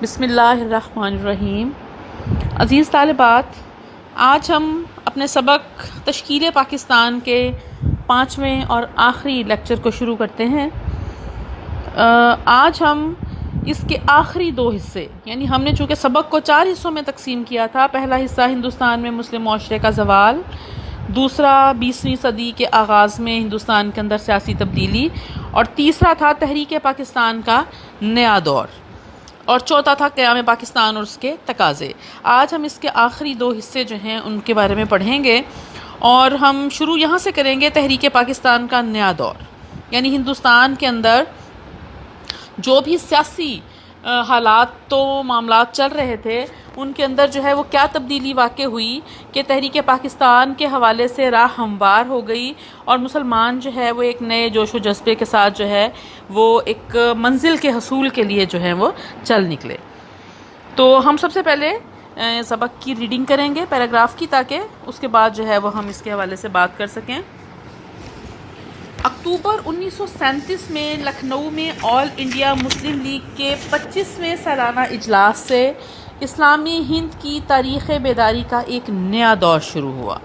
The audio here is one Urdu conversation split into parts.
بسم اللہ الرحمن الرحیم۔ عزیز طالبات، آج ہم اپنے سبق تشکیل پاکستان کے 5ویں اور آخری لیکچر کو شروع کرتے ہیں۔ آج ہم اس کے آخری 2 حصے، یعنی ہم نے چونکہ سبق کو 4 حصوں میں تقسیم کیا تھا۔ پہلا حصہ ہندوستان میں مسلم معاشرے کا زوال، دوسرا 20ویں صدی کے آغاز میں ہندوستان کے اندر سیاسی تبدیلی، اور تیسرا تھا تحریک پاکستان کا نیا دور، اور چوتھا تھا قیام پاکستان اور اس کے تقاضے۔ آج ہم اس کے آخری 2 حصے جو ہیں ان کے بارے میں پڑھیں گے، اور ہم شروع یہاں سے کریں گے تحریک پاکستان کا نیا دور، یعنی ہندوستان کے اندر جو بھی سیاسی حالات تو معاملات چل رہے تھے، ان کے اندر جو ہے وہ کیا تبدیلی واقع ہوئی کہ تحریک پاکستان کے حوالے سے راہ ہموار ہو گئی، اور مسلمان جو ہے وہ ایک نئے جوش و جذبے کے ساتھ جو ہے وہ ایک منزل کے حصول کے لیے جو ہے وہ چل نکلے۔ تو ہم سب سے پہلے سبق کی ریڈنگ کریں گے پیراگراف کی، تاکہ اس کے بعد جو ہے وہ ہم اس کے حوالے سے بات کر سکیں۔ اکتوبر 1937 میں لکھنؤ میں آل انڈیا مسلم لیگ کے 25ویں سالانہ اجلاس سے اسلامی ہند کی تاریخ بیداری کا ایک نیا دور شروع ہوا۔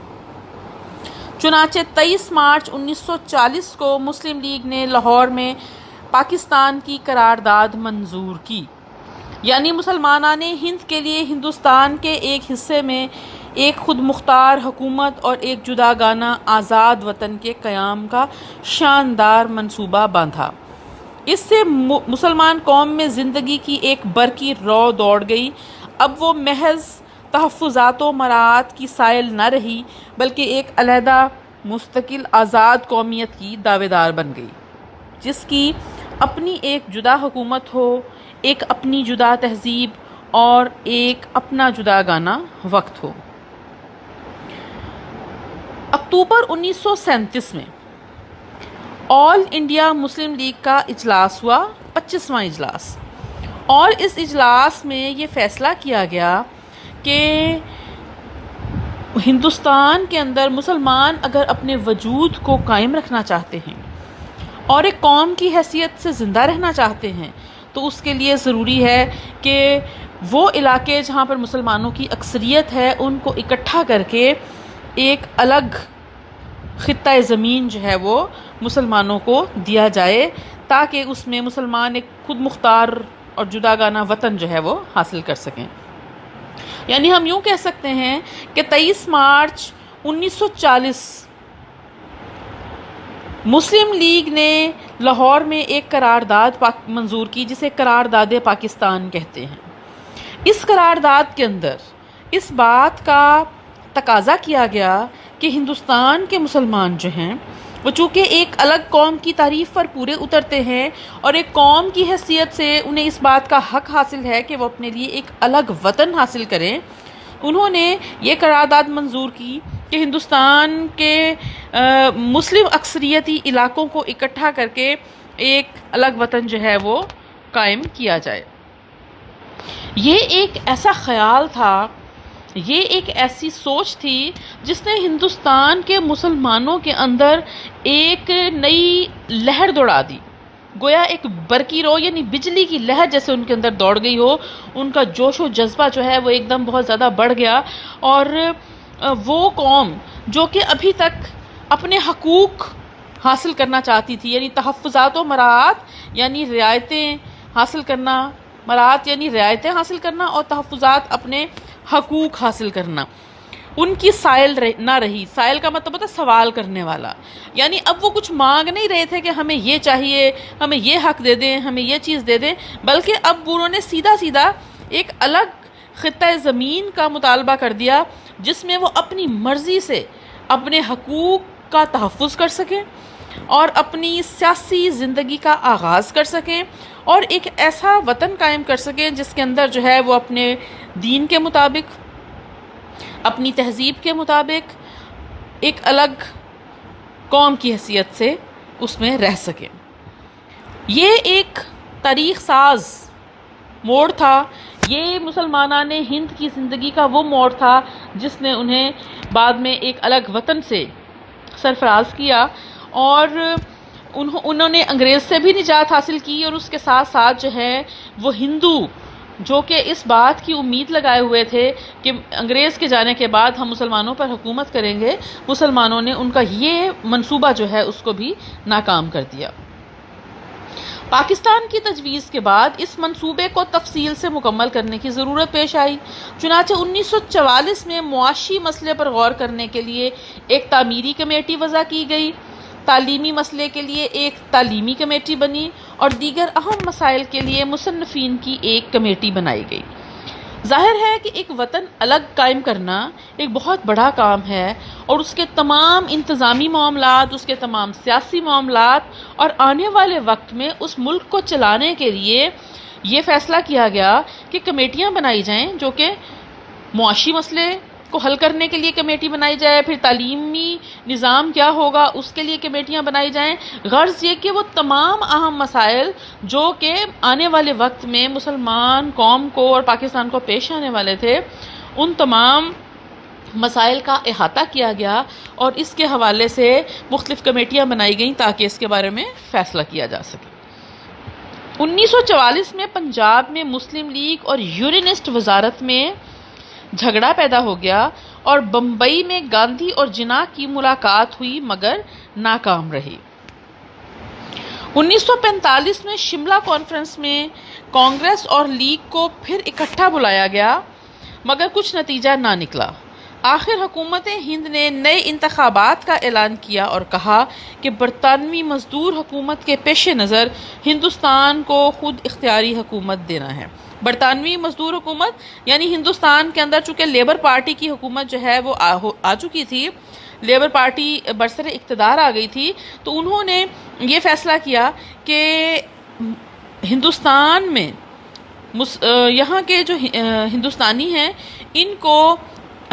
چنانچہ 23 مارچ 1940 کو مسلم لیگ نے لاہور میں پاکستان کی قرارداد منظور کی، یعنی مسلمانان ہند کے لیے ہندوستان کے ایک حصے میں ایک خود مختار حکومت اور ایک جداگانہ آزاد وطن کے قیام کا شاندار منصوبہ باندھا۔ اس سے مسلمان قوم میں زندگی کی ایک برقی رو دوڑ گئی۔ اب وہ محض تحفظات و مراعات کی سائل نہ رہی، بلکہ ایک علیحدہ مستقل آزاد قومیت کی دعویدار بن گئی، جس کی اپنی ایک جدا حکومت ہو، ایک اپنی جدا تہذیب اور ایک اپنا جدا گانا وقت ہو۔ اکتوبر 1937 میں آل انڈیا مسلم لیگ کا اجلاس ہوا، 25واں اجلاس، اور اس اجلاس میں یہ فیصلہ کیا گیا کہ ہندوستان کے اندر مسلمان اگر اپنے وجود کو قائم رکھنا چاہتے ہیں اور ایک قوم کی حیثیت سے زندہ رہنا چاہتے ہیں، تو اس کے لیے ضروری ہے کہ وہ علاقے جہاں پر مسلمانوں کی اکثریت ہے ان کو اکٹھا کر کے ایک الگ خطہ زمین جو ہے وہ مسلمانوں کو دیا جائے، تاکہ اس میں مسلمان ایک خود مختار اور جداگانہ وطن جو ہے وہ حاصل کر سکیں۔ یعنی ہم یوں کہہ سکتے ہیں کہ 23 مارچ 1940 مسلم لیگ نے لاہور میں ایک قرارداد منظور کی، جسے قرارداد پاکستان کہتے ہیں۔ اس قرارداد کے اندر اس بات کا تقاضا کیا گیا کہ ہندوستان کے مسلمان جو ہیں وہ چونکہ ایک الگ قوم کی تعریف پر پورے اترتے ہیں، اور ایک قوم کی حیثیت سے انہیں اس بات کا حق حاصل ہے کہ وہ اپنے لیے ایک الگ وطن حاصل کریں۔ انہوں نے یہ قرارداد منظور کی کہ ہندوستان کے مسلم اکثریتی علاقوں کو اکٹھا کر کے ایک الگ وطن جو ہے وہ قائم کیا جائے۔ یہ ایک ایسا خیال تھا، یہ ایک ایسی سوچ تھی جس نے ہندوستان کے مسلمانوں کے اندر ایک نئی لہر دوڑا دی، گویا ایک برقی رو، یعنی بجلی کی لہر جیسے ان کے اندر دوڑ گئی ہو۔ ان کا جوش و جذبہ جو ہے وہ ایک دم بہت زیادہ بڑھ گیا، اور وہ قوم جو کہ ابھی تک اپنے حقوق حاصل کرنا چاہتی تھی، یعنی تحفظات و مراعات یعنی رعایتیں حاصل کرنا، مراعات یعنی رعایتیں حاصل کرنا، اور تحفظات اپنے حقوق حاصل کرنا، ان کی سائل نہ رہی۔ سائل کا مطلب ہوتا ہے سوال کرنے والا، یعنی اب وہ کچھ مانگ نہیں رہے تھے کہ ہمیں یہ چاہیے، ہمیں یہ حق دے دیں، ہمیں یہ چیز دے دیں، بلکہ اب انہوں نے سیدھا سیدھا ایک الگ خطہ زمین کا مطالبہ کر دیا، جس میں وہ اپنی مرضی سے اپنے حقوق کا تحفظ کر سکیں اور اپنی سیاسی زندگی کا آغاز کر سکیں، اور ایک ایسا وطن قائم کر سکیں جس کے اندر جو ہے وہ اپنے دین کے مطابق، اپنی تہذیب کے مطابق ایک الگ قوم کی حیثیت سے اس میں رہ سکیں۔ یہ ایک تاریخ ساز موڑ تھا، یہ مسلمانان ہند کی زندگی کا وہ موڑ تھا جس نے انہیں بعد میں ایک الگ وطن سے سرفراز کیا، اور انہوں نے انگریز سے بھی نجات حاصل کی، اور اس کے ساتھ ساتھ جو ہے وہ ہندو جو کہ اس بات کی امید لگائے ہوئے تھے کہ انگریز کے جانے کے بعد ہم مسلمانوں پر حکومت کریں گے، مسلمانوں نے ان کا یہ منصوبہ جو ہے اس کو بھی ناکام کر دیا۔ پاکستان کی تجویز کے بعد اس منصوبے کو تفصیل سے مکمل کرنے کی ضرورت پیش آئی، چنانچہ 1944 میں معاشی مسئلے پر غور کرنے کے لیے ایک تعمیری کمیٹی وضع کی گئی، تعلیمی مسئلے کے لیے ایک تعلیمی کمیٹی بنی اور دیگر اہم مسائل کے لیے مصنفین کی ایک کمیٹی بنائی گئی۔ ظاہر ہے کہ ایک وطن الگ قائم کرنا ایک بہت بڑا کام ہے، اور اس کے تمام انتظامی معاملات، اس کے تمام سیاسی معاملات، اور آنے والے وقت میں اس ملک کو چلانے کے لیے یہ فیصلہ کیا گیا کہ کمیٹیاں بنائی جائیں، جو کہ معاشی مسئلے کو حل کرنے کے لیے کمیٹی بنائی جائے، پھر تعلیمی نظام کیا ہوگا اس کے لیے کمیٹیاں بنائی جائیں۔ غرض یہ کہ وہ تمام اہم مسائل جو کہ آنے والے وقت میں مسلمان قوم کو اور پاکستان کو پیش آنے والے تھے، ان تمام مسائل کا احاطہ کیا گیا اور اس کے حوالے سے مختلف کمیٹیاں بنائی گئیں تاکہ اس کے بارے میں فیصلہ کیا جا سکے۔ 1944 میں پنجاب میں مسلم لیگ اور یونینسٹ وزارت میں جھگڑا پیدا ہو گیا اور بمبئی میں گاندھی اور جناح کی ملاقات ہوئی مگر ناکام رہی۔ 1945 میں شملہ کانفرنس میں کانگریس اور لیگ کو پھر اکٹھا بلایا گیا مگر کچھ نتیجہ نہ نکلا۔ آخر حکومت ہند نے نئے انتخابات کا اعلان کیا اور کہا کہ برطانوی مزدور حکومت کے پیش نظر ہندوستان کو خود اختیاری حکومت دینا ہے۔ برطانوی مزدور حکومت یعنی ہندوستان کے اندر چونکہ لیبر پارٹی کی حکومت جو ہے وہ آ چکی تھی، لیبر پارٹی برسر اقتدار آ گئی تھی، تو انہوں نے یہ فیصلہ کیا کہ ہندوستان میں یہاں کے جو ہندوستانی ہیں ان کو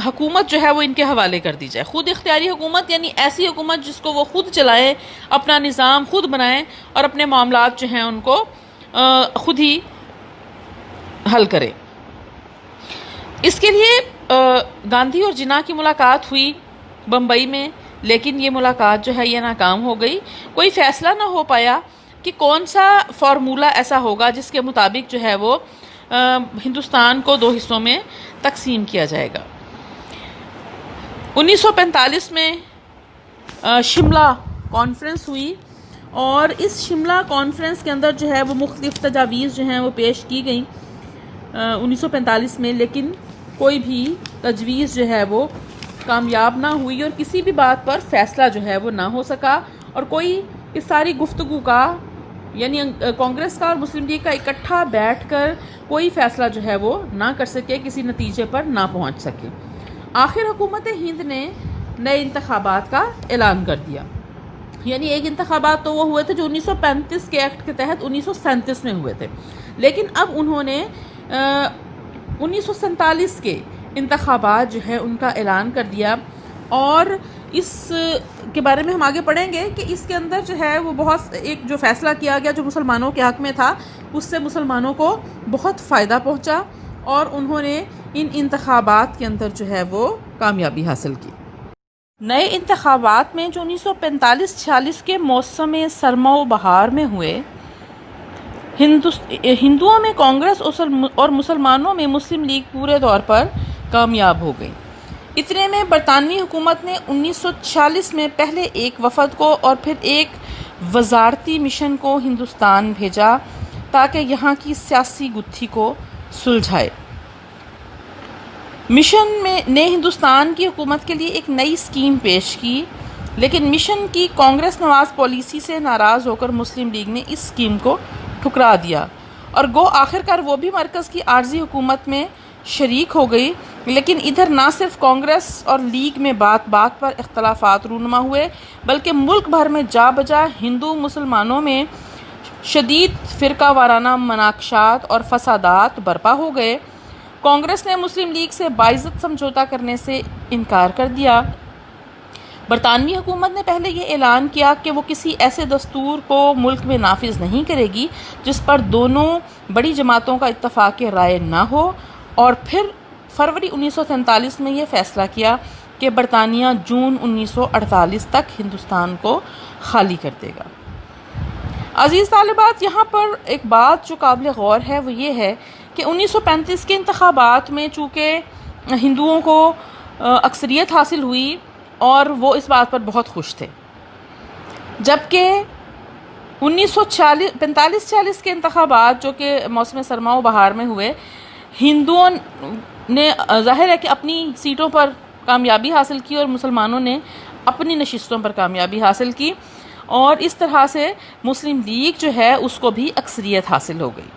حکومت جو ہے وہ ان کے حوالے کر دی جائے۔ خود اختیاری حکومت یعنی ایسی حکومت جس کو وہ خود چلائیں، اپنا نظام خود بنائیں اور اپنے معاملات جو ہیں ان کو خود ہی حل کرے۔ اس کے لیے گاندھی اور جناح کی ملاقات ہوئی بمبئی میں، لیکن یہ ملاقات جو ہے یہ ناکام ہو گئی۔ کوئی فیصلہ نہ ہو پایا کہ کون سا فارمولہ ایسا ہوگا جس کے مطابق جو ہے وہ ہندوستان کو 2 حصوں میں تقسیم کیا جائے گا۔ 1945 میں شملہ کانفرنس ہوئی اور اس شملہ کانفرنس کے اندر جو ہے وہ مختلف تجاویز جو ہیں وہ پیش کی گئیں 1945 میں، لیکن کوئی بھی تجویز جو ہے وہ کامیاب نہ ہوئی اور کسی بھی بات پر فیصلہ جو ہے وہ نہ ہو سکا، اور کوئی اس ساری گفتگو کا یعنی کانگریس کا اور مسلم لیگ کا اکٹھا بیٹھ کر کوئی فیصلہ جو ہے وہ نہ کر سکے، کسی نتیجے پر نہ پہنچ سکے۔ آخر حکومت ہند نے نئے انتخابات کا اعلان کر دیا، یعنی ایک انتخابات تو وہ ہوئے تھے جو 1935 کے ایکٹ کے تحت 1937 میں ہوئے تھے، لیکن اب انہوں نے 1947 کے انتخابات جو ہے ان کا اعلان کر دیا، اور اس کے بارے میں ہم آگے پڑھیں گے کہ اس کے اندر جو ہے وہ بہت ایک جو فیصلہ کیا گیا جو مسلمانوں کے حق میں تھا، اس سے مسلمانوں کو بہت فائدہ پہنچا اور انہوں نے ان انتخابات کے اندر جو ہے وہ کامیابی حاصل کی۔ نئے انتخابات میں جو 1945-46 کے موسم سرما و بہار میں ہوئے، ہندوؤں میں کانگریس اور مسلمانوں میں مسلم لیگ پورے طور پر کامیاب ہو گئی۔ اتنے میں برطانوی حکومت نے 1946 میں پہلے ایک وفد کو اور پھر ایک وزارتی مشن کو ہندوستان بھیجا تاکہ یہاں کی سیاسی گتھی کو سلجھائے۔ مشن نے ہندوستان کی حکومت کے لیے ایک نئی اسکیم پیش کی، لیکن مشن کی کانگریس نواز پالیسی سے ناراض ہو کر مسلم لیگ نے اس اسکیم کو ٹھکرا دیا، اور گو آخرکار وہ بھی مرکز کی عارضی حکومت میں شریک ہو گئی۔ لیکن ادھر نہ صرف کانگریس اور لیگ میں بات بات پر اختلافات رونما ہوئے، بلکہ ملک بھر میں جا بجا ہندو مسلمانوں میں شدید فرقہ وارانہ مناقشات اور فسادات برپا ہو گئے۔ کانگریس نے مسلم لیگ سے باعزت سمجھوتا کرنے سے انکار کر دیا۔ برطانوی حکومت نے پہلے یہ اعلان کیا کہ وہ کسی ایسے دستور کو ملک میں نافذ نہیں کرے گی جس پر دونوں بڑی جماعتوں کا اتفاق رائے نہ ہو، اور پھر فروری 1947 میں یہ فیصلہ کیا کہ برطانیہ جون 1948 تک ہندوستان کو خالی کر دے گا۔ عزیز طالبات، یہاں پر ایک بات جو قابل غور ہے وہ یہ ہے کہ 1935 کے انتخابات میں چونکہ ہندوؤں کو اکثریت حاصل ہوئی اور وہ اس بات پر بہت خوش تھے، جبکہ 1945-46 کے انتخابات جو کہ موسم سرما و بہار میں ہوئے، ہندوؤں نے ظاہر ہے کہ اپنی سیٹوں پر کامیابی حاصل کی اور مسلمانوں نے اپنی نشستوں پر کامیابی حاصل کی، اور اس طرح سے مسلم لیگ جو ہے اس کو بھی اکثریت حاصل ہو گئی۔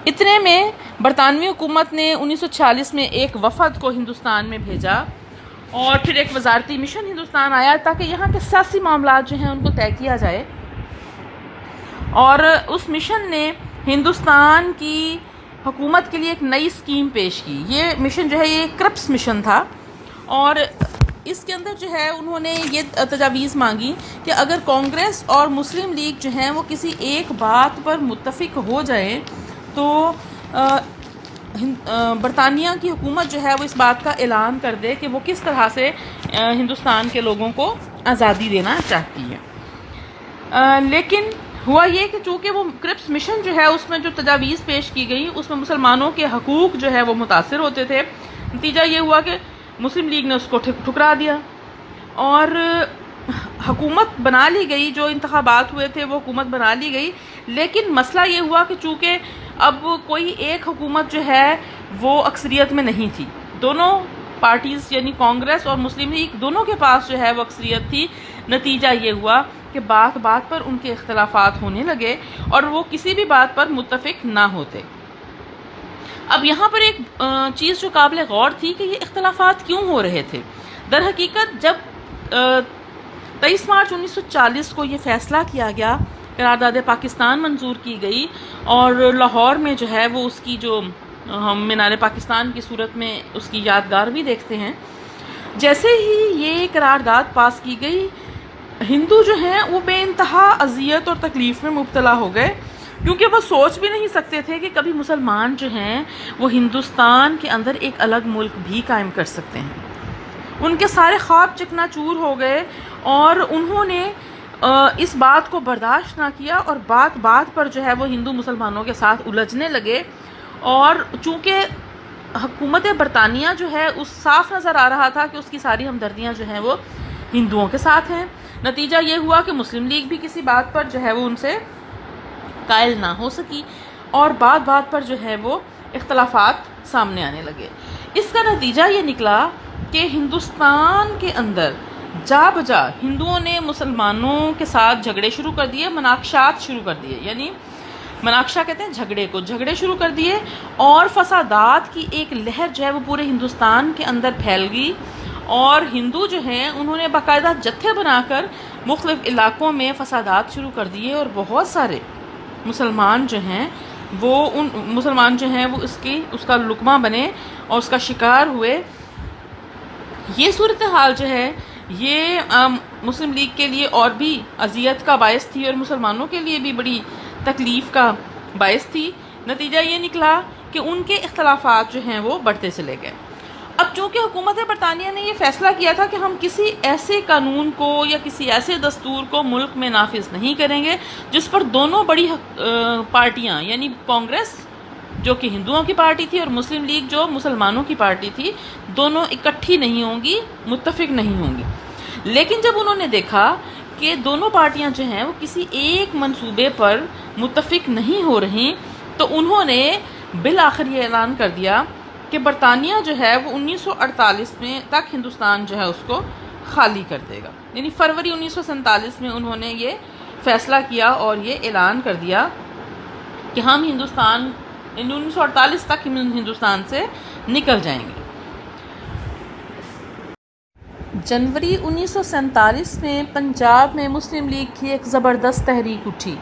اتنے میں برطانوی حکومت نے 1946 میں ایک وفد کو ہندوستان میں بھیجا، اور پھر ایک وزارتی مشن ہندوستان آیا تاکہ یہاں کے سیاسی معاملات جو ہیں ان کو طے کیا جائے، اور اس مشن نے ہندوستان کی حکومت کے لیے ایک نئی اسکیم پیش کی۔ یہ مشن جو ہے یہ کرپس مشن تھا، اور اس کے اندر جو ہے انہوں نے یہ تجاویز مانگی کہ اگر کانگریس اور مسلم لیگ جو ہیں وہ کسی ایک بات پر متفق ہو جائیں تو برطانیہ کی حکومت جو ہے وہ اس بات کا اعلان کر دے کہ وہ کس طرح سے ہندوستان کے لوگوں کو آزادی دینا چاہتی ہے۔ لیکن ہوا یہ کہ چونکہ وہ کرپس مشن جو ہے اس میں جو تجاویز پیش کی گئی اس میں مسلمانوں کے حقوق جو ہے وہ متاثر ہوتے تھے، نتیجہ یہ ہوا کہ مسلم لیگ نے اس کو ٹھکرا دیا اور حکومت بنا لی گئی۔ جو انتخابات ہوئے تھے وہ حکومت بنا لی گئی، لیکن مسئلہ یہ ہوا کہ چونکہ اب کوئی ایک حکومت جو ہے وہ اکثریت میں نہیں تھی، دونوں پارٹیز یعنی کانگریس اور مسلم لیگ دونوں کے پاس جو ہے وہ اکثریت تھی۔ نتیجہ یہ ہوا کہ بات بات پر ان کے اختلافات ہونے لگے اور وہ کسی بھی بات پر متفق نہ ہوتے۔ اب یہاں پر ایک چیز جو قابل غور تھی کہ یہ اختلافات کیوں ہو رہے تھے۔ در حقیقت جب 23 مارچ 1940 کو یہ فیصلہ کیا گیا، قرارداد پاکستان منظور کی گئی، اور لاہور میں جو ہے وہ اس کی جو ہم مینار پاکستان کی صورت میں اس کی یادگار بھی دیکھتے ہیں، جیسے ہی یہ قرارداد پاس کی گئی، ہندو جو ہیں وہ بے انتہا اذیت اور تکلیف میں مبتلا ہو گئے، کیونکہ وہ سوچ بھی نہیں سکتے تھے کہ کبھی مسلمان جو ہیں وہ ہندوستان کے اندر ایک الگ ملک بھی قائم کر سکتے ہیں۔ ان کے سارے خواب چکنا چور ہو گئے، اور انہوں نے اس بات کو برداشت نہ کیا، اور بات بات پر جو ہے وہ ہندو مسلمانوں کے ساتھ الجھنے لگے، اور چونکہ حکومت برطانیہ جو ہے اس صاف نظر آ رہا تھا کہ اس کی ساری ہمدردیاں جو ہیں وہ ہندوؤں کے ساتھ ہیں، نتیجہ یہ ہوا کہ مسلم لیگ بھی کسی بات پر جو ہے وہ ان سے قائل نہ ہو سکی، اور بات بات پر جو ہے وہ اختلافات سامنے آنے لگے۔ اس کا نتیجہ یہ نکلا کہ ہندوستان کے اندر جا بجا ہندوؤں نے مسلمانوں کے ساتھ جھگڑے شروع کر دیے، مناقشات شروع کر دیے، یعنی مناقشہ کہتے ہیں جھگڑے شروع کر دیے، اور فسادات کی ایک لہر جو ہے وہ پورے ہندوستان کے اندر پھیل گئی، اور ہندو جو ہیں انہوں نے باقاعدہ جتھے بنا کر مختلف علاقوں میں فسادات شروع کر دیے، اور بہت سارے مسلمان جو ہیں وہ اس کا لقمہ بنے اور اس کا شکار ہوئے۔ یہ صورتحال جو ہے یہ مسلم لیگ کے لیے اور بھی اذیت کا باعث تھی، اور مسلمانوں کے لیے بھی بڑی تکلیف کا باعث تھی۔ نتیجہ یہ نکلا کہ ان کے اختلافات جو ہیں وہ بڑھتے چلے گئے۔ اب چونکہ حکومت برطانیہ نے یہ فیصلہ کیا تھا کہ ہم کسی ایسے قانون کو یا کسی ایسے دستور کو ملک میں نافذ نہیں کریں گے جس پر دونوں بڑی پارٹیاں یعنی کانگریس جو کہ ہندوؤں کی پارٹی تھی اور مسلم لیگ جو مسلمانوں کی پارٹی تھی، دونوں اکٹھی نہیں ہوں گی، متفق نہیں ہوں گی۔ لیکن جب انہوں نے دیکھا کہ دونوں پارٹیاں جو ہیں وہ کسی ایک منصوبے پر متفق نہیں ہو رہی، تو انہوں نے بالآخر یہ اعلان کر دیا کہ برطانیہ جو ہے وہ 1948 میں تک ہندوستان جو ہے اس کو خالی کر دے گا، یعنی فروری 1947 میں انہوں نے یہ فیصلہ کیا اور یہ اعلان کر دیا کہ ہم 1948 تک ہندوستان سے نکل جائیں گے۔ جنوری 1947 میں پنجاب میں مسلم لیگ کی ایک زبردست تحریک اٹھی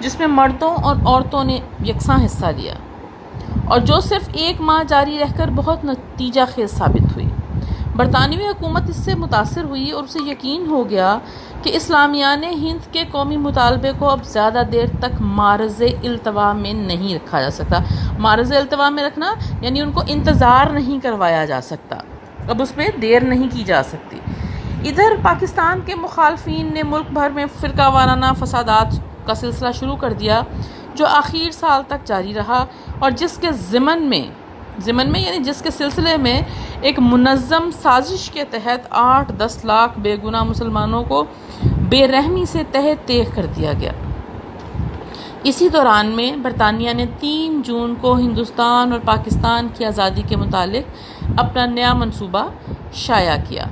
جس میں مردوں اور عورتوں نے یکساں حصہ لیا، اور جو صرف ایک ماہ جاری رہ کر بہت نتیجہ خیز ثابت ہوئی۔ برطانوی حکومت اس سے متاثر ہوئی اور اسے یقین ہو گیا کہ اسلامیان ہند کے قومی مطالبے کو اب زیادہ دیر تک معرض التوا میں نہیں رکھا جا سکتا۔ معرض التوا میں رکھنا یعنی ان کو انتظار نہیں کروایا جا سکتا، اب اس میں دیر نہیں کی جا سکتی۔ ادھر پاکستان کے مخالفین نے ملک بھر میں فرقہ وارانہ فسادات کا سلسلہ شروع کر دیا جو آخر سال تک جاری رہا اور جس کے ضمن میں یعنی جس کے سلسلے میں ایک منظم سازش کے تحت 8-10 لاکھ بے گناہ مسلمانوں کو بے رحمی سے تہہ تیغ کر دیا گیا۔ اسی دوران میں برطانیہ نے 3 جون کو ہندوستان اور پاکستان کی آزادی کے متعلق اپنا نیا منصوبہ شائع کیا،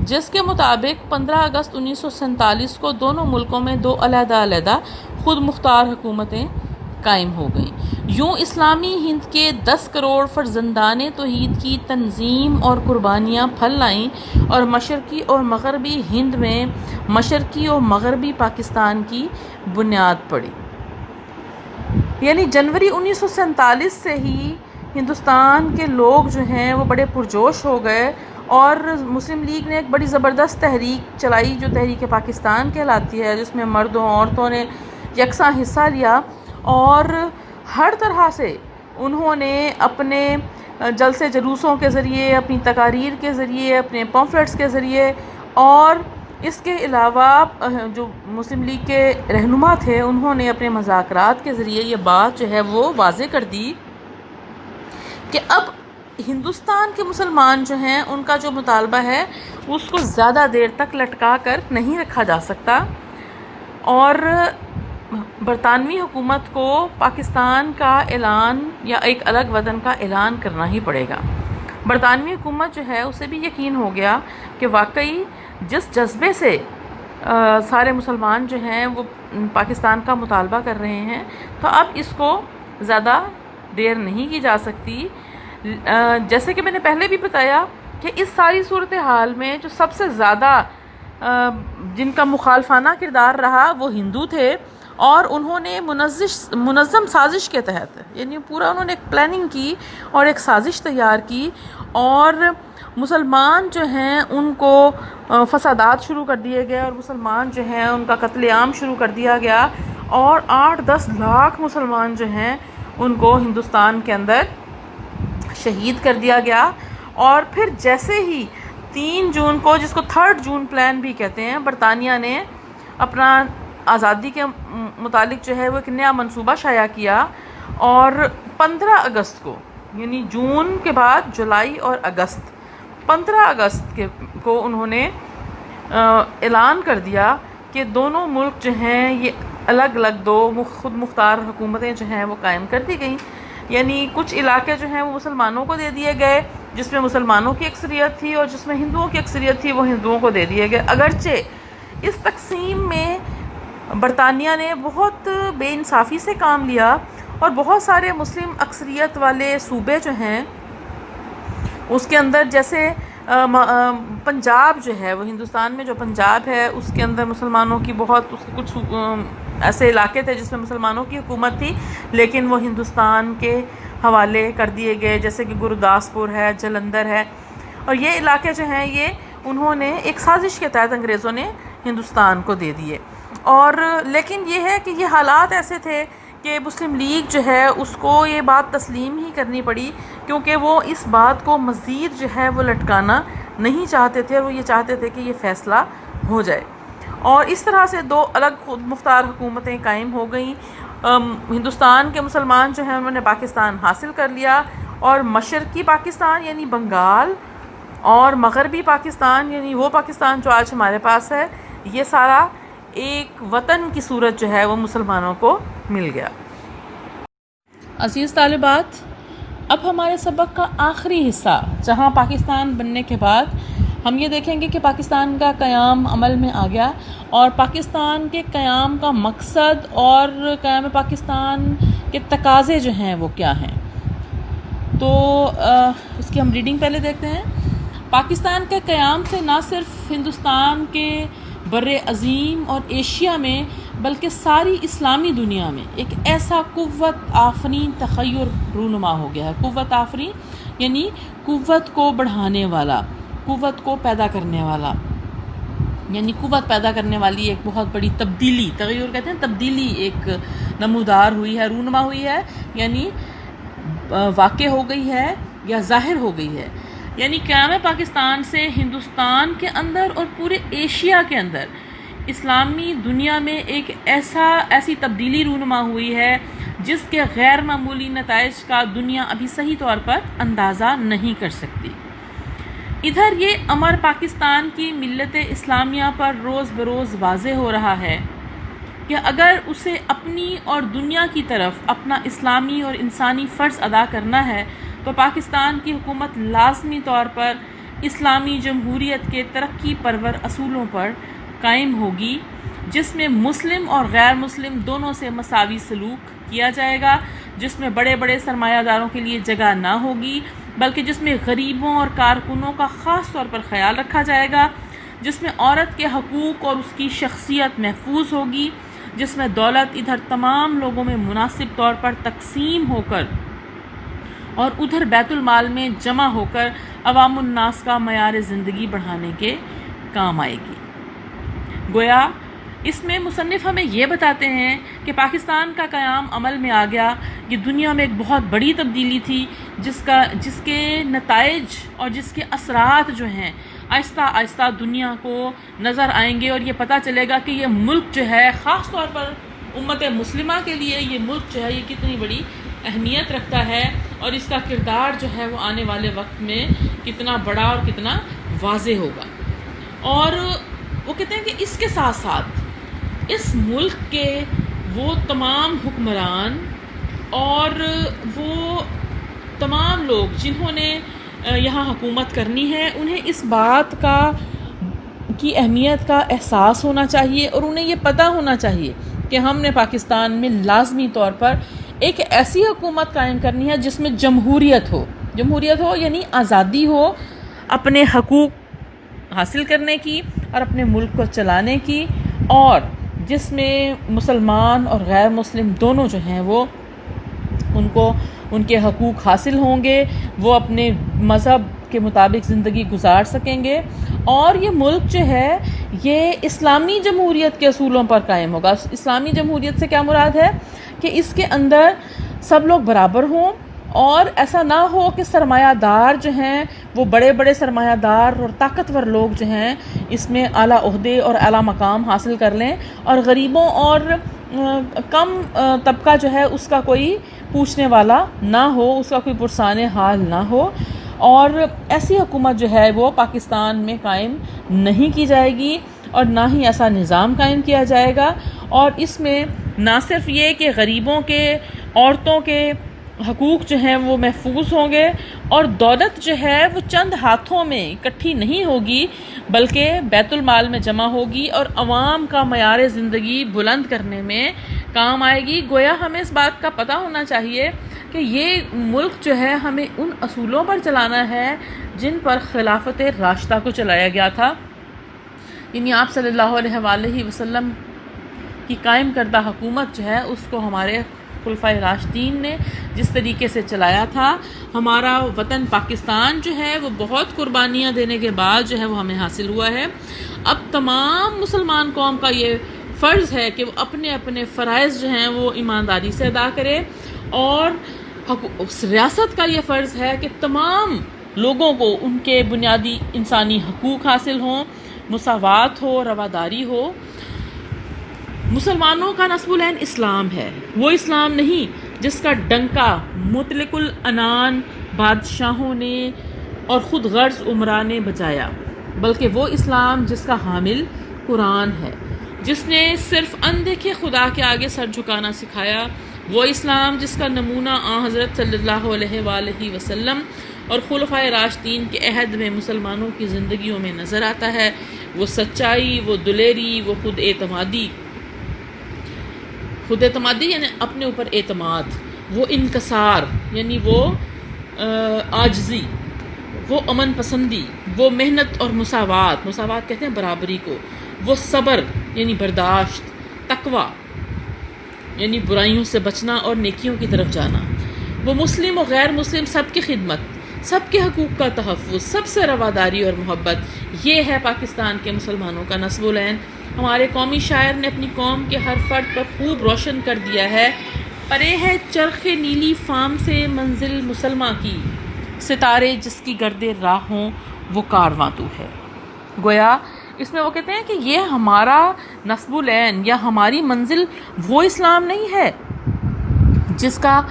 جس کے مطابق 15 اگست 1947 کو دونوں ملکوں میں 2 علیحدہ خود مختار حکومتیں قائم ہو گئیں۔ یوں اسلامی ہند کے 10 کروڑ فرزندان توحید کی تنظیم اور قربانیاں پھل لائیں اور مشرقی اور مغربی ہند میں مشرقی اور مغربی پاکستان کی بنیاد پڑی۔ یعنی جنوری 1947 سے ہی ہندوستان کے لوگ جو ہیں وہ بڑے پرجوش ہو گئے اور مسلم لیگ نے ایک بڑی زبردست تحریک چلائی جو تحریک پاکستان کہلاتی ہے، جس میں مردوں عورتوں نے یکساں حصہ لیا اور ہر طرح سے انہوں نے اپنے جلسے جلوسوں کے ذریعے، اپنی تقاریر کے ذریعے، اپنے پمفلٹس کے ذریعے اور اس کے علاوہ جو مسلم لیگ کے رہنما تھے انہوں نے اپنے مذاکرات کے ذریعے یہ بات جو ہے وہ واضح کر دی کہ اب ہندوستان کے مسلمان جو ہیں ان کا جو مطالبہ ہے اس کو زیادہ دیر تک لٹکا کر نہیں رکھا جا سکتا اور برطانوی حکومت کو پاکستان کا اعلان یا ایک الگ وطن کا اعلان کرنا ہی پڑے گا۔ برطانوی حکومت جو ہے اسے بھی یقین ہو گیا کہ واقعی جس جذبے سے سارے مسلمان جو ہیں وہ پاکستان کا مطالبہ کر رہے ہیں تو اب اس کو زیادہ دیر نہیں کی جا سکتی۔ جیسے کہ میں نے پہلے بھی بتایا کہ اس ساری صورتحال میں جو سب سے زیادہ جن کا مخالفانہ کردار رہا وہ ہندو تھے اور انہوں نے منظم سازش کے تحت یعنی پورا انہوں نے ایک پلاننگ کی اور ایک سازش تیار کی اور مسلمان جو ہیں ان کو فسادات شروع کر دیے گئے اور مسلمان جو ہیں ان کا قتل عام شروع کر دیا گیا اور 8-10 لاکھ مسلمان جو ہیں ان کو ہندوستان کے اندر شہید کر دیا گیا۔ اور پھر جیسے ہی 3 جون کو، جس کو 3 جون پلان بھی کہتے ہیں، برطانیہ نے اپنا آزادی کے متعلق جو ہے وہ ایک نیا منصوبہ شائع کیا اور 15 اگست کو یعنی جون کے بعد جولائی اور اگست 15 اگست کو انہوں نے اعلان کر دیا کہ دونوں ملک جو ہیں یہ الگ الگ 2 خود مختار حکومتیں جو ہیں وہ قائم کر دی گئیں۔ یعنی کچھ علاقے جو ہیں وہ مسلمانوں کو دے دیے گئے جس میں مسلمانوں کی اکثریت تھی اور جس میں ہندوؤں کی اکثریت تھی وہ ہندوؤں کو دے دیے گئے، اگرچہ اس تقسیم میں برطانیہ نے بہت بے انصافی سے کام لیا اور بہت سارے مسلم اکثریت والے صوبے جو ہیں اس کے اندر جیسے پنجاب جو ہے وہ ہندوستان میں جو پنجاب ہے اس کے اندر مسلمانوں کی بہت کچھ ایسے علاقے تھے جس میں مسلمانوں کی حکومت تھی لیکن وہ ہندوستان کے حوالے کر دیے گئے، جیسے کہ گرداسپور ہے، جلندھر ہے اور یہ علاقے جو ہیں یہ انہوں نے ایک سازش کے تحت انگریزوں نے ہندوستان کو دے دیے۔ اور لیکن یہ ہے کہ یہ حالات ایسے تھے کہ مسلم لیگ جو ہے اس کو یہ بات تسلیم ہی کرنی پڑی کیونکہ وہ اس بات کو مزید جو ہے وہ لٹکانا نہیں چاہتے تھے اور وہ یہ چاہتے تھے کہ یہ فیصلہ ہو جائے اور اس طرح سے 2 الگ خود مختار حکومتیں قائم ہو گئیں۔ ہندوستان کے مسلمان جو ہیں انہوں نے پاکستان حاصل کر لیا اور مشرقی پاکستان یعنی بنگال اور مغربی پاکستان یعنی وہ پاکستان جو آج ہمارے پاس ہے یہ سارا ایک وطن کی صورت جو ہے وہ مسلمانوں کو مل گیا۔ عزیز طالبات، اب ہمارے سبق کا آخری حصہ جہاں پاکستان بننے کے بعد ہم یہ دیکھیں گے کہ پاکستان کا قیام عمل میں آ گیا اور پاکستان کے قیام کا مقصد اور قیام پاکستان کے تقاضے جو ہیں وہ کیا ہیں۔ تو اس کی ہم ریڈنگ پہلے دیکھتے ہیں۔ پاکستان کے قیام سے نہ صرف ہندوستان کے بر عظیم اور ایشیا میں بلکہ ساری اسلامی دنیا میں ایک ایسا قوت آفرین تخیر رونما ہو گیا ہے۔ قوت آفرین یعنی قوت کو بڑھانے والا، قوت کو پیدا کرنے والا، یعنی قوت پیدا کرنے والی ایک بہت بڑی تبدیلی، تغیر کہتے ہیں تبدیلی، ایک نمودار ہوئی ہے، رونما ہوئی ہے، یعنی واقع ہو گئی ہے یا ظاہر ہو گئی ہے۔ یعنی قیام پاکستان سے ہندوستان کے اندر اور پورے ایشیا کے اندر اسلامی دنیا میں ایک ایسی تبدیلی رونما ہوئی ہے جس کے غیر معمولی نتائج کا دنیا ابھی صحیح طور پر اندازہ نہیں کر سکتی۔ ادھر یہ امر پاکستان کی ملت اسلامیہ پر روز بروز واضح ہو رہا ہے کہ اگر اسے اپنی اور دنیا کی طرف اپنا اسلامی اور انسانی فرض ادا کرنا ہے تو پاکستان کی حکومت لازمی طور پر اسلامی جمہوریت کے ترقی پرور اصولوں پر قائم ہوگی، جس میں مسلم اور غیر مسلم دونوں سے مساوی سلوک کیا جائے گا، جس میں بڑے بڑے سرمایہ داروں کے لیے جگہ نہ ہوگی بلکہ جس میں غریبوں اور کارکنوں کا خاص طور پر خیال رکھا جائے گا، جس میں عورت کے حقوق اور اس کی شخصیت محفوظ ہوگی، جس میں دولت ادھر تمام لوگوں میں مناسب طور پر تقسیم ہو کر اور ادھر بیت المال میں جمع ہو کر عوام الناس کا معیار زندگی بڑھانے کے کام آئے گی۔ گویا اس میں مصنف ہمیں یہ بتاتے ہیں کہ پاکستان کا قیام عمل میں آ گیا، یہ دنیا میں ایک بہت بڑی تبدیلی تھی جس کے نتائج اور جس کے اثرات جو ہیں آہستہ آہستہ دنیا کو نظر آئیں گے، اور یہ پتہ چلے گا کہ یہ ملک جو ہے خاص طور پر امت مسلمہ کے لیے یہ ملک جو ہے یہ کتنی بڑی اہمیت رکھتا ہے، اور اس کا کردار جو ہے وہ آنے والے وقت میں کتنا بڑا اور کتنا واضح ہوگا۔ اور وہ کہتے ہیں کہ اس کے ساتھ ساتھ اس ملک کے وہ تمام حکمران اور وہ تمام لوگ جنہوں نے یہاں حکومت کرنی ہے، انہیں اس بات کی اہمیت کا احساس ہونا چاہیے، اور انہیں یہ پتہ ہونا چاہیے کہ ہم نے پاکستان میں لازمی طور پر ایک ایسی حکومت قائم کرنی ہے جس میں جمہوریت ہو یعنی آزادی ہو اپنے حقوق حاصل کرنے کی اور اپنے ملک کو چلانے کی، اور جس میں مسلمان اور غیر مسلم دونوں جو ہیں وہ ان کے حقوق حاصل ہوں گے، وہ اپنے مذہب کے مطابق زندگی گزار سکیں گے، اور یہ ملک جو ہے یہ اسلامی جمہوریت کے اصولوں پر قائم ہوگا۔ اسلامی جمہوریت سے کیا مراد ہے کہ اس کے اندر سب لوگ برابر ہوں، اور ایسا نہ ہو کہ سرمایہ دار جو ہیں وہ بڑے بڑے سرمایہ دار اور طاقتور لوگ جو ہیں اس میں اعلیٰ عہدے اور اعلیٰ مقام حاصل کر لیں، اور غریبوں اور کم طبقہ جو ہے اس کا کوئی پوچھنے والا نہ ہو، اس کا کوئی پرسان حال نہ ہو۔ اور ایسی حکومت جو ہے وہ پاکستان میں قائم نہیں کی جائے گی، اور نہ ہی ایسا نظام قائم کیا جائے گا۔ اور اس میں نہ صرف یہ کہ غریبوں کے، عورتوں کے حقوق جو ہیں وہ محفوظ ہوں گے، اور دولت جو ہے وہ چند ہاتھوں میں اکٹھی نہیں ہوگی بلکہ بیت المال میں جمع ہوگی اور عوام کا معیار زندگی بلند کرنے میں کام آئے گی۔ گویا ہمیں اس بات کا پتہ ہونا چاہیے کہ یہ ملک جو ہے ہمیں ان اصولوں پر چلانا ہے جن پر خلافت راشدہ کو چلایا گیا تھا، یعنی آپ صلی اللہ علیہ وآلہ وسلم کی قائم کردہ حکومت جو ہے اس کو ہمارے خلفائے راشدین نے جس طریقے سے چلایا تھا۔ ہمارا وطن پاکستان جو ہے وہ بہت قربانیاں دینے کے بعد جو ہے وہ ہمیں حاصل ہوا ہے۔ اب تمام مسلمان قوم کا یہ فرض ہے کہ وہ اپنے اپنے فرائض جو ہیں وہ ایمانداری سے ادا کرے، اور ریاست کا یہ فرض ہے کہ تمام لوگوں کو ان کے بنیادی انسانی حقوق حاصل ہوں، مساوات ہو، رواداری ہو۔ مسلمانوں کا نصب العین اسلام ہے، وہ اسلام نہیں جس کا ڈنکا مطلق العنان بادشاہوں نے اور خود غرض عمرا نے بجایا، بلکہ وہ اسلام جس کا حامل قرآن ہے، جس نے صرف اندیکھے خدا کے آگے سر جھکانا سکھایا، وہ اسلام جس کا نمونہ حضرت صلی اللہ علیہ وآلہ وسلم اور خلفائے راشدین کے عہد میں مسلمانوں کی زندگیوں میں نظر آتا ہے، وہ سچائی، وہ دلیری، وہ خود اعتمادی یعنی اپنے اوپر اعتماد، وہ انکسار یعنی وہ عاجزی، وہ امن پسندی، وہ محنت اور مساوات کہتے ہیں برابری کو، وہ صبر یعنی برداشت، تقوی یعنی برائیوں سے بچنا اور نیکیوں کی طرف جانا، وہ مسلم و غیر مسلم سب کی خدمت، سب کے حقوق کا تحفظ، سب سے رواداری اور محبت، یہ ہے پاکستان کے مسلمانوں کا نصب العین۔ ہمارے قومی شاعر نے اپنی قوم کے ہر فرد پر خوب روشن کر دیا ہے، پرے ہے چرخ نیلی فام سے منزل مسلمہ کی، ستارے جس کی گرد راہ ہوں وہ کارواں تو ہے۔ گویا اس میں وہ کہتے ہیں کہ یہ ہمارا نصب العین یا ہماری منزل وہ اسلام نہیں ہے جس کا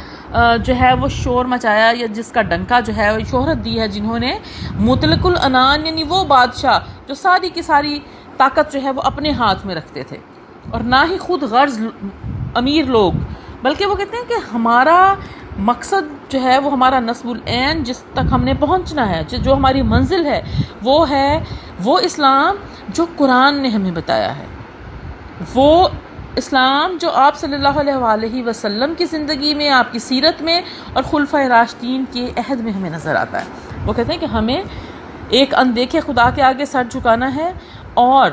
جو ہے وہ شور مچایا یا جس کا ڈنکا جو ہے وہ شہرت دی ہے، جنہوں نے مطلق العنان یعنی وہ بادشاہ جو ساری کی ساری طاقت جو ہے وہ اپنے ہاتھ میں رکھتے تھے، اور نہ ہی خود غرض امیر لوگ، بلکہ وہ کہتے ہیں کہ ہمارا مقصد جو ہے وہ ہمارا نصب العین جس تک ہم نے پہنچنا ہے، جو ہماری منزل ہے وہ اسلام جو قرآن نے ہمیں بتایا ہے، وہ اسلام جو آپ صلی اللہ علیہ وآلہ وسلم کی زندگی میں، آپ کی سیرت میں اور خلفۂ راشدین کے عہد میں ہمیں نظر آتا ہے۔ وہ کہتے ہیں کہ ہمیں ایک اندیکھے خدا کے آگے سر جھکانا ہے، اور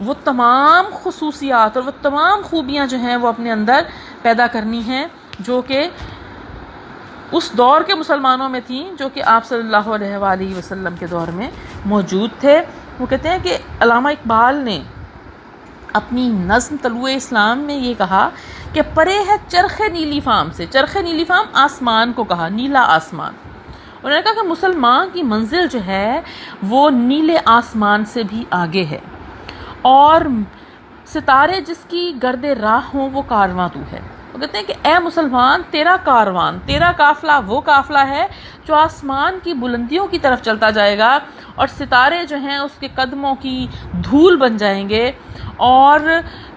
وہ تمام خصوصیات اور وہ تمام خوبیاں جو ہیں وہ اپنے اندر پیدا کرنی ہیں جو کہ اس دور کے مسلمانوں میں تھیں، جو کہ آپ صلی اللہ علیہ وآلہ وسلم کے دور میں موجود تھے۔ وہ کہتے ہیں کہ علامہ اقبال نے اپنی نظم طلوع اسلام میں یہ کہا کہ پرے ہے چرخ نیلی فام سے، چرخ نیلی فام آسمان کو کہا، نیلا آسمان۔ انہوں نے کہا کہ مسلمان کی منزل جو ہے وہ نیلے آسمان سے بھی آگے ہے، اور ستارے جس کی گرد راہ ہوں وہ کارواں تو ہے۔ وہ کہتے ہیں کہ اے مسلمان، تیرا کاروان، تیرا قافلہ وہ قافلہ ہے جو آسمان کی بلندیوں کی طرف چلتا جائے گا، اور ستارے جو ہیں اس کے قدموں کی دھول بن جائیں گے، اور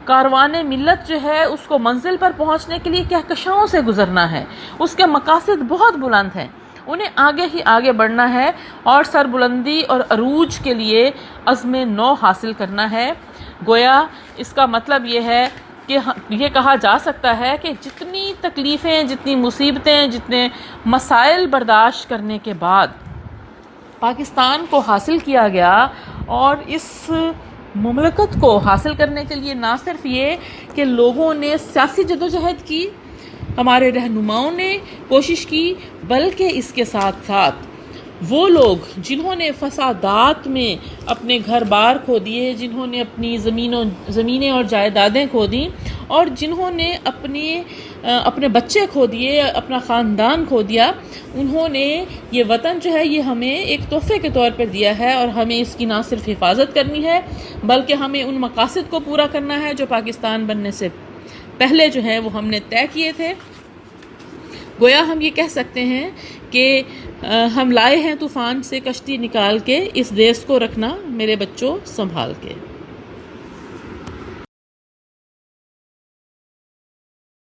کاروان ملت جو ہے اس کو منزل پر پہنچنے کے لیے کہکشاؤں سے گزرنا ہے، اس کے مقاصد بہت بلند ہیں، انہیں آگے ہی آگے بڑھنا ہے، اور سربلندی اور عروج کے لیے عزم نو حاصل کرنا ہے۔ گویا اس کا مطلب یہ ہے کہ یہ کہا جا سکتا ہے کہ جتنی تکلیفیں، جتنی مصیبتیں، جتنے مسائل برداشت کرنے کے بعد پاکستان کو حاصل کیا گیا، اور اس مملکت کو حاصل کرنے کے لیے نہ صرف یہ کہ لوگوں نے سیاسی جدوجہد کی، ہمارے رہنماؤں نے کوشش کی، بلکہ اس کے ساتھ ساتھ وہ لوگ جنہوں نے فسادات میں اپنے گھر بار کھو دیے، جنہوں نے اپنی زمینیں اور جائیدادیں کھو دیں، اور جنہوں نے اپنے بچے کھو دیے، اپنا خاندان کھو دیا، انہوں نے یہ وطن جو ہے یہ ہمیں ایک تحفے کے طور پر دیا ہے، اور ہمیں اس کی نہ صرف حفاظت کرنی ہے بلکہ ہمیں ان مقاصد کو پورا کرنا ہے جو پاکستان بننے سے پہلے جو ہے وہ ہم نے طے کیے تھے۔ گویا ہم یہ کہہ سکتے ہیں کہ ہم لائے ہیں طوفان سے کشتی نکال کے، اس دیس کو رکھنا میرے بچوں سنبھال کے۔